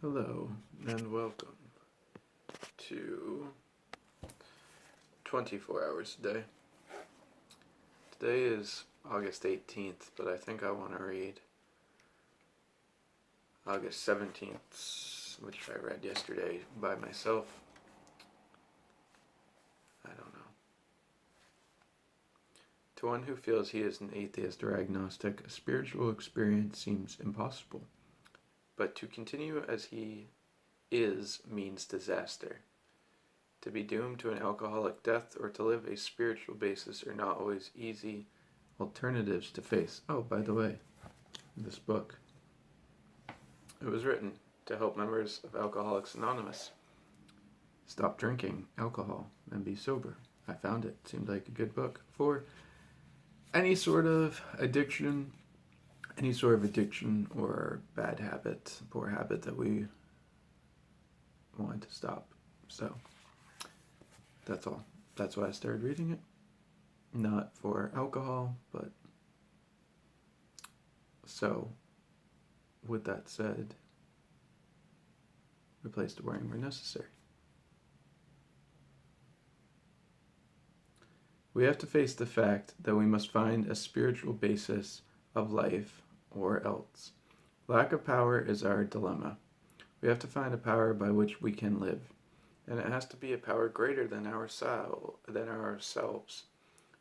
Hello and welcome to 24 Hours a Day. Today is August 18th, but I think I want to read August 17th, which I read yesterday by myself. I don't know. To one who feels he is an atheist or agnostic, a spiritual experience seems impossible. But to continue as he is means disaster. To be doomed to an alcoholic death or to live a spiritual basis are not always easy alternatives to face. Oh, by the way, this book. It was written to help members of Alcoholics Anonymous stop drinking alcohol and be sober. I found it. Seemed like a good book for any sort of addiction or bad habit, poor habit that we want to stop. So that's all. That's why I started reading it. Not for alcohol, but so with that said, replace the worrying where necessary. We have to face the fact that we must find a spiritual basis of life or else. Lack of power is our dilemma. We have to find a power by which we can live, and it has to be a power greater than ourselves.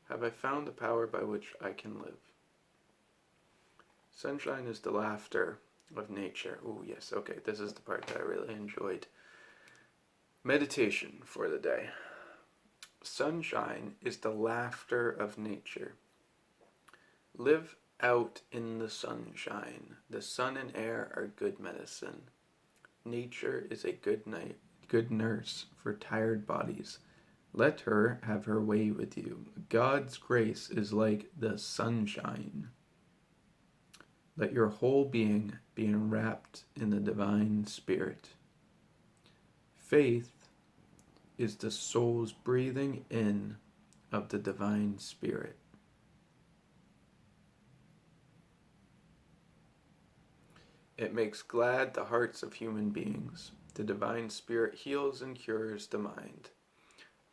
Have I found the power by which I can live? Sunshine is the laughter of nature. Oh yes, okay, this is the part that I really enjoyed. Meditation for the day. Sunshine is the laughter of nature. Live out in the sunshine. The sun and air are good medicine. Nature is a good nurse for tired bodies. Let her have her way with you. God's grace is like the sunshine. Let your whole being be enwrapped in the divine spirit. Faith is the soul's breathing in of the divine spirit. It makes glad the hearts of human beings. The divine spirit heals and cures the mind.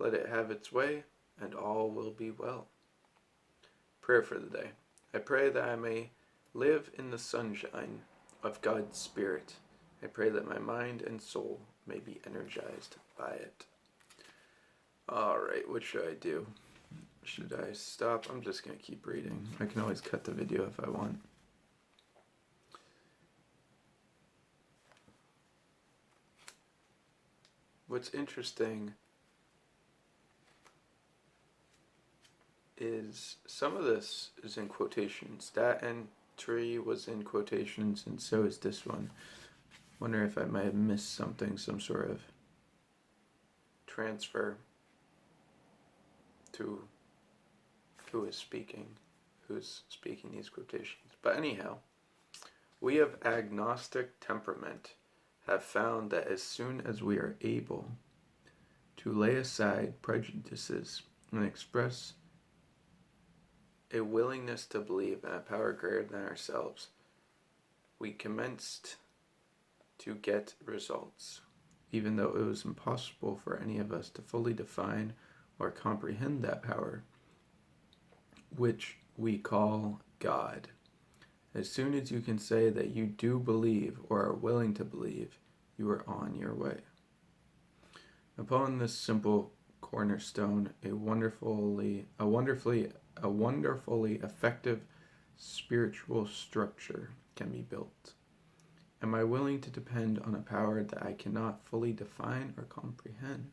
Let it have its way, and all will be well. Prayer for the day. I pray that I may live in the sunshine of God's Spirit. I pray that my mind and soul may be energized by it. Alright, what should I do? Should I stop? I'm just going to keep reading. I can always cut the video if I want. What's interesting is some of this is in quotations. That entry was in quotations, and so is this one. Wonder if I might have missed something, some sort of transfer to who's speaking these quotations. But anyhow, we of agnostic temperament have found that as soon as we are able to lay aside prejudices and express a willingness to believe in a power greater than ourselves, we commenced to get results, even though it was impossible for any of us to fully define or comprehend that power, which we call God. As soon as you can say that you do believe or are willing to believe, you are on your way. Upon this simple cornerstone, a wonderfully effective spiritual structure can be built. Am I willing to depend on a power that I cannot fully define or comprehend?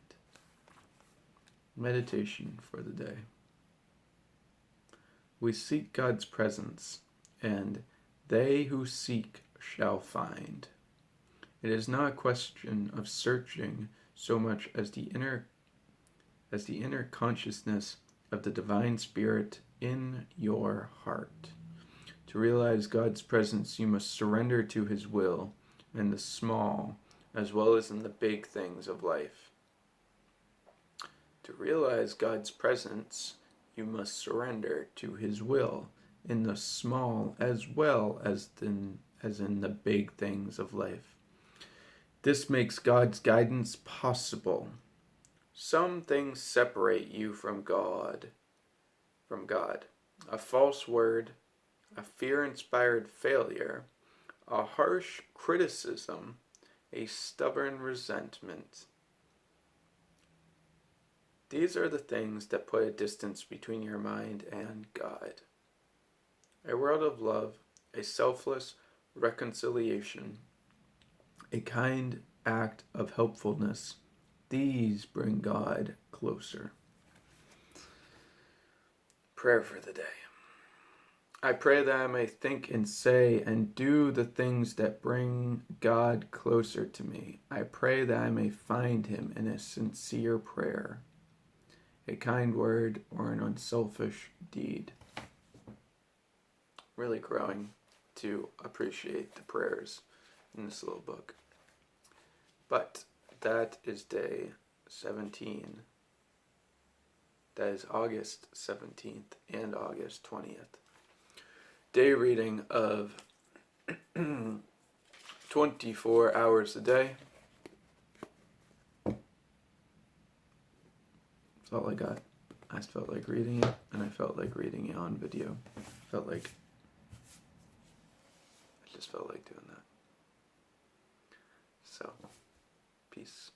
Meditation for the day. We seek God's presence, and they who seek shall find. It is not a question of searching so much as the inner consciousness of the divine spirit in your heart. To realize God's presence, you must surrender to his will in the small as well as in the big things of life. To realize God's presence, you must surrender to his will in the small as well as in the big things of life. This makes God's guidance possible. Some things separate you from God. A false word, a fear-inspired failure, a harsh criticism, a stubborn resentment. These are the things that put a distance between your mind and God. A world of love, a selfless reconciliation, a kind act of helpfulness, these bring God closer. Prayer for the day. I pray that I may think and say and do the things that bring God closer to me. I pray that I may find him in a sincere prayer, a kind word, or an unselfish deed. Really growing to appreciate the prayers in this little book. But that is day 17. That is August 17th and August 20th. Day reading of 24 hours a day. That's all I got. I just felt like reading it, and I felt like reading it on video. I just felt like doing that. So, peace.